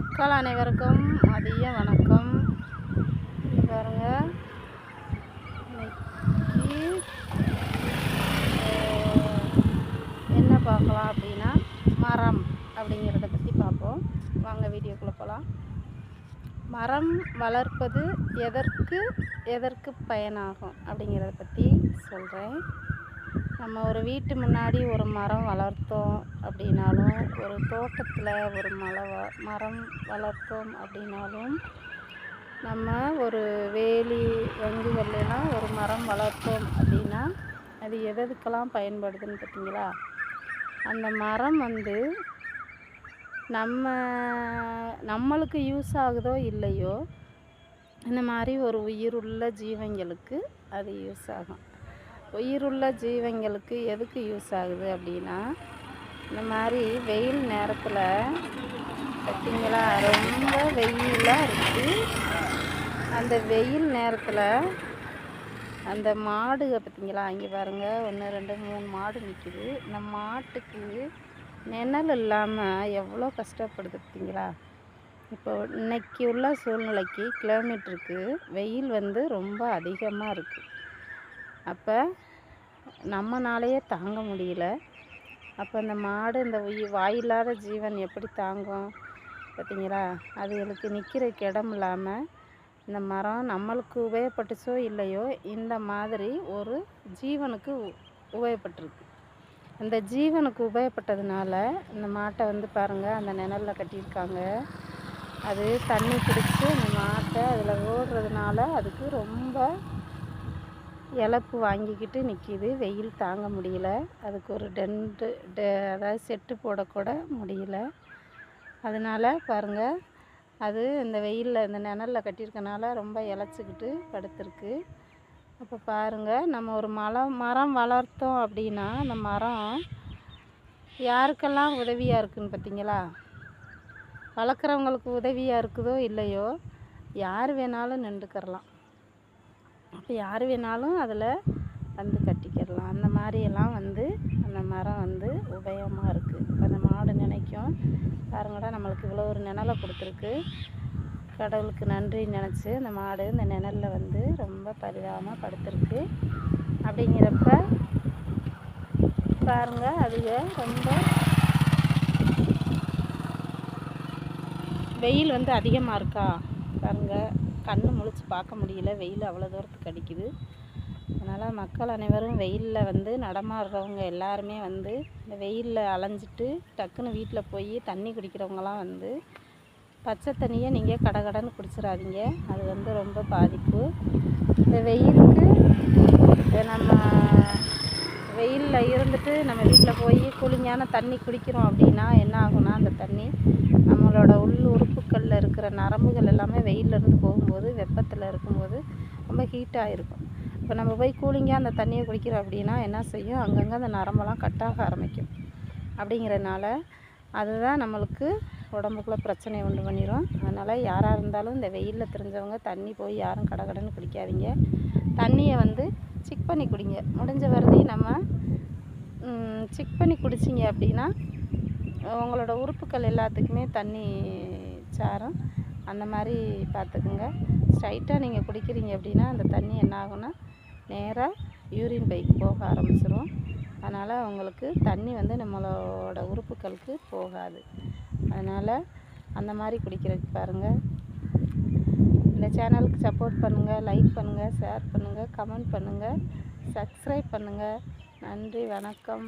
மக்கள் அனைவருக்கும் மதிய வணக்கம். பாருங்க, இன்னைக்கு என்ன பார்க்கலாம் அப்படின்னா மரம் அப்படிங்கிறத பற்றி பார்ப்போம். வாங்க வீடியோக்குள்ளே போகலாம். மரம் வளர்ப்பது எதற்கு பயனாகும் அப்படிங்கிறத பற்றி சொல்கிறேன். நம்ம ஒரு வீட்டு முன்னாடி ஒரு மரம் வளர்த்தோம் அப்படின்னாலும், ஒரு தோட்டத்தில் ஒரு மரம் வளர்த்தோம் அப்படின்னாலும், நம்ம ஒரு வேலி வங்குகள்லாம் ஒரு மரம் வளர்த்தோம் அப்படின்னா அது எதுக்கெல்லாம் பயன்படுதுன்னு பார்த்தீங்களா? அந்த மரம் நம்மளுக்கு யூஸ் ஆகுதோ இல்லையோ, இந்த மாதிரி ஒரு உயிருள்ள ஜீவங்களுக்கு அது யூஸ் ஆகும். உயிருள்ள ஜீவங்களுக்கு எதுக்கு யூஸ் ஆகுது அப்படின்னா, இந்த மாதிரி வெயில் நேரத்தில் பார்த்தீங்களா, ரொம்ப வெயிலாக இருக்குது. அந்த வெயில் நேரத்தில் அந்த மாடுக பார்த்தீங்களா, இங்கே பாருங்கள், 1 2 3 மாடு நிற்கிது. இந்த மாட்டுக்கு நிழல் இல்லாமல் எவ்வளோ கஷ்டப்படுது பார்த்தீங்களா? இப்போ இன்னைக்கு உள்ள சூழ்நிலைக்கு கிலோமீட்டருக்கு வெயில் ரொம்ப அதிகமாக இருக்குது. அப்போ நம்மனாலேயே தாங்க முடியல. அப்போ இந்த மாடு, இந்த வாயில்லாத ஜீவன் எப்படி தாங்கும் பார்த்தீங்களா? அதுகளுக்கு நிற்கிறதுக்கு இடம் இல்லாமல் இந்த மரம் நம்மளுக்கு உபயோகப்பட்டுச்சோ இல்லையோ, இந்த மாதிரி ஒரு ஜீவனுக்கு உபயோகப்பட்டிருக்கு. இந்த ஜீவனுக்கு உபயோகப்பட்டதுனால இந்த மாட்டை பாருங்கள், அந்த நிழலில் கட்டியிருக்காங்க. அது தண்ணி குடித்து அந்த மாட்டை அதில் ஓடுறதுனால அதுக்கு ரொம்ப இழப்பு வாங்கிக்கிட்டு நிற்கிது. வெயில் தாங்க முடியல. அதுக்கு ஒரு அதாவது செட்டு போடக்கூட முடியல. அதனால் பாருங்கள், அது இந்த வெயிலில் இந்த நிழலில் கட்டியிருக்கனால ரொம்ப இளைச்சிக்கிட்டு படுத்துருக்கு. அப்போ பாருங்கள், நம்ம ஒரு மரம் வளர்த்தோம் அப்படின்னா அந்த மரம் யாருக்கெல்லாம் உதவியாக இருக்குதுன்னு பார்த்தீங்களா? வளர்க்குறவங்களுக்கு உதவியாக இருக்குதோ இல்லையோ, யார் வேணாலும் நின்றுக்கிறலாம். அப்போ யார் வேணாலும் அதில் கட்டிக்கிடலாம். அந்த மாதிரியெல்லாம் அந்த மரம் உபயோகமாக இருக்குது. இப்போ அந்த மாடு நினைக்கும், பாருங்கடா, நம்மளுக்கு இவ்வளோ ஒரு நிழலை கொடுத்துருக்கு, கடவுளுக்கு நன்றி நினச்சி அந்த மாடு இந்த நிழலில் ரொம்ப பரிதாபமாக படுத்துருக்கு. அப்படிங்கிறப்ப பாருங்கள், அதுக ரொம்ப வெயில் அதிகமாக இருக்கா பாருங்கள், கண்ணு முழிச்சு பார்க்க முடியல, வெயில் அவ்வளோ தூரத்துக்கு அடிக்குது. அதனால் மக்கள் அனைவரும் வெயிலில் நடமாடுறவங்க எல்லாருமே இந்த வெயிலில் அலைஞ்சிட்டு டக்குன்னு வீட்டில் போய் தண்ணி குடிக்கிறவங்களாம் பச்சை தண்ணியை நீங்கள் கடகடன்னு குடிச்சிடாதீங்க. அது ரொம்ப பாதிப்பு. இந்த வெயிலுக்கு நம்ம வெயிலில் இருந்துட்டு நம்ம வீட்டில் போய் கூலிங்கான தண்ணி குடிக்கிறோம் அப்படின்னா என்ன ஆகும்னா, அந்த தண்ணி நம்மளோட உள் உறுப்புகளில் இருக்கிற நரம்புகள் எல்லாமே வெயிலிருந்து போகும்போது, வெப்பத்தில் இருக்கும்போது ரொம்ப ஹீட்டாக இருக்கும். இப்போ நம்ம போய் கூலிங்காக அந்த தண்ணியை குடிக்கிறோம் அப்படின்னா என்ன செய்யும், அங்கங்கே அந்த நரம்பெல்லாம் கட்டாக ஆரம்பிக்கும். அப்படிங்கிறதுனால அதுதான் நம்மளுக்கு உடம்புக்குள்ளே பிரச்சனையை உண்டு பண்ணிடும். அதனால் யாராக இருந்தாலும் இந்த வெயிலில் தெரிஞ்சவங்க தண்ணி போய் யாரும் கடகடன்னு குடிக்காதீங்க. தண்ணியை செக் பண்ணி குடிங்க. முடிஞ்ச வரையும் நம்ம செக் பண்ணி குடிச்சிங்க அப்படின்னா உங்களோட உறுப்புகள் எல்லாத்துக்குமே தண்ணி சாரும். அந்த மாதிரி பார்த்துக்குங்க. ஸ்ட்ரைட்டாக நீங்கள் குடிக்கிறீங்க அப்படின்னா அந்த தண்ணி என்ன ஆகும்னா நேராக யூரின் பைக்கு போக ஆரம்பிச்சிடும். அதனால் உங்களுக்கு தண்ணி நம்மளோட உறுப்புகளுக்கு போகாது. அதனால் அந்த மாதிரி குடிக்கிறதுக்கு பாருங்கள். இந்த சேனலுக்கு சப்போர்ட் பண்ணுங்கள், லைக் பண்ணுங்கள், ஷேர் பண்ணுங்கள், கமெண்ட் பண்ணுங்கள், சப்ஸ்கிரைப் பண்ணுங்கள். நன்றி, வணக்கம்.